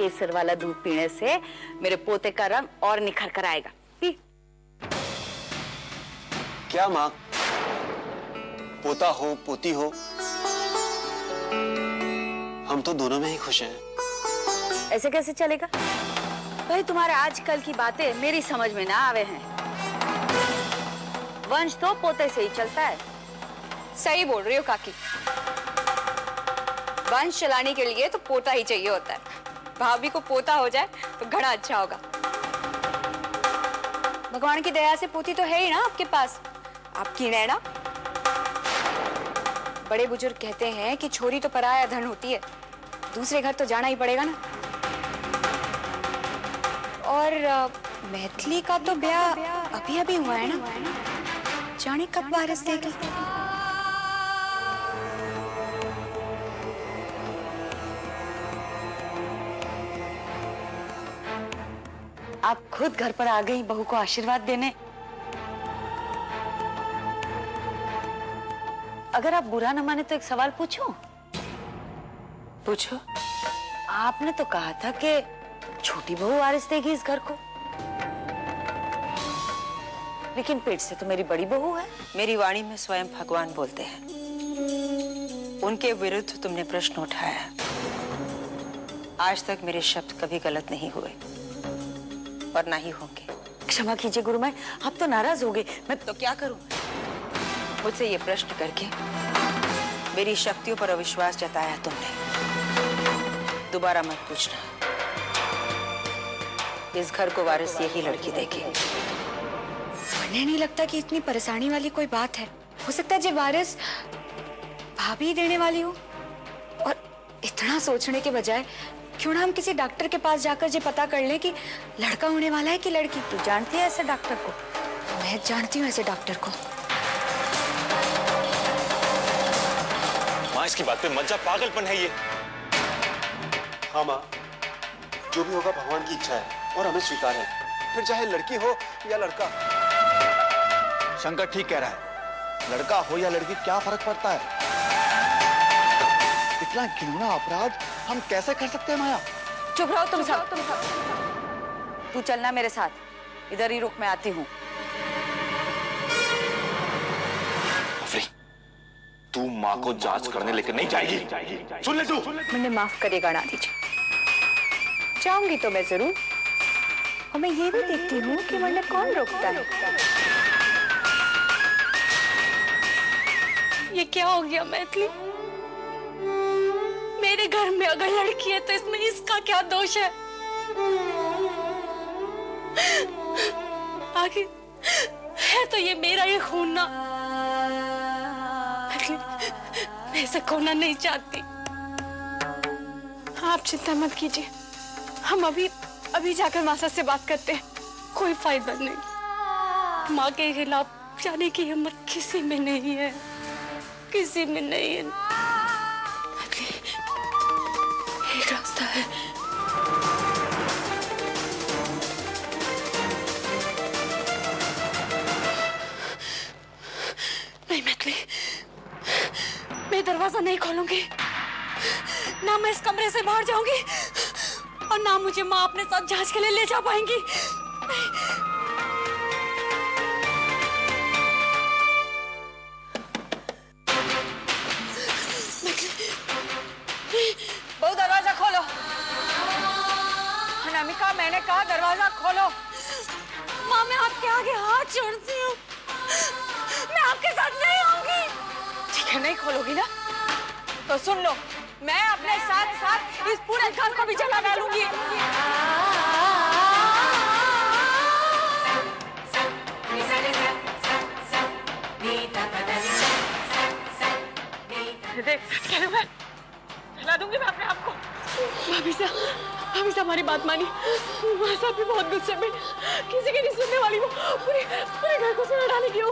केसर वाला दूध पीने से मेरे पोते का रंग और निखर कर आएगा। पी। क्या माँ, पोता हो पोती हो, हम तो दोनों में ही खुश हैं। ऐसे कैसे चलेगा भाई? तुम्हारे आजकल की बातें मेरी समझ में ना आवे हैं। वंश तो पोते से ही चलता है। सही बोल रही हो काकी, वंश चलाने के लिए तो पोता ही चाहिए होता है। भाभी को पोता हो जाए तो घना अच्छा होगा। भगवान की दया से पोती तो है ही ना आपके पास, आपकी नैना। बड़े बुजुर्ग कहते हैं कि छोरी तो पराया धन होती है, दूसरे घर तो जाना ही पड़ेगा ना। और मैथिली का तो ब्याह अभी अभी हुआ है ना, जाने कब वारिस देगी। आप खुद घर पर आ गई बहू को आशीर्वाद देने। अगर आप बुरा न माने तो एक सवाल पूछूं? पूछो। आपने तो कहा था कि छोटी बहू वारिस देगी इस घर को, लेकिन पेट से तो मेरी बड़ी बहू है। मेरी वाणी में स्वयं भगवान बोलते हैं, उनके विरुद्ध तुमने प्रश्न उठाया है। आज तक मेरे शब्द कभी गलत नहीं हुए और ना ही होंगे। क्षमा कीजिए गुरुमाई, आप तो नाराज हो गए। मैं तो क्या करूं? मुझसे ये प्रश्न करके मेरी शक्तियों पर अविश्वास जताया तुमने। दोबारा मत पूछना। इस घर को वारिस यही लड़की देगी। मुझे नहीं लगता कि इतनी परेशानी वाली कोई बात है। हो सकता है जो वारिस भाभी देने वाली हो। और इतना सोचने के बजाय क्यों ना हम किसी डॉक्टर के पास जाकर ये पता कर लें कि लड़का होने वाला है कि लड़की। तू जानती है ऐसे डॉक्टर को? मैं जानती हूँ ऐसे डॉक्टर को। माँ, इसकी बात पे मत जा, पागलपन है ये। हाँ माँ, जो भी होगा भगवान की इच्छा है और हमें स्वीकार है, फिर चाहे लड़की हो या लड़का। शंकर ठीक कह रहा है, लड़का हो या लड़की क्या फर्क पड़ता है? इतना घिनौना अपराध हम कैसे कर सकते हैं माया? चुप रहो तुम सब। तू चलना मेरे साथ, इधर ही रुक, मैं आती हूँ। तू माँ को जांच करने लेकर नहीं जाएगी, सुन ले तू। मुझे माफ करेगा ना दीजिए, जाऊंगी तो मैं जरूर। और मैं ये भी देखती हूँ कि मुझे कौन रोकता है। ये क्या हो गया मैथिली? मेरे घर में अगर लड़की है तो इसमें इसका क्या दोष है? आखिर है तो ये मेरा ही खून ना। मैं ऐसा खोना नहीं चाहती। आप चिंता मत कीजिए, हम अभी जाकर मासा से बात करते हैं। कोई फायदा नहीं। माँ के खिलाफ जाने की हिम्मत किसी में नहीं है, किसी में नहीं है। एक रास्ता है। नहीं मैथिली, मैं दरवाजा नहीं खोलूंगी। ना मैं इस कमरे से बाहर जाऊंगी और ना मुझे माँ अपने साथ जांच के लिए ले जा पाएंगी। बहु दरवाजा खोलो। अनामिका, मैंने कहा दरवाजा खोलो। माँ मैं आपके आगे हाथ जोड़ती हूँ, मैं आपके साथ नहीं आऊंगी। ठीक है, नहीं खोलोगी ना? तो सुन लो, मैं अपने साथ साथ इस पूरे घर को भी जला डालूंगी। देख मैं जला दूंगी मैं अपने आप को। भाभी साहब हमारी बात मानी। वहाँ साहब भी बहुत गुस्से में, किसी की नहीं सुनने वाली वो पूरे घर को सुना डालेगी वो।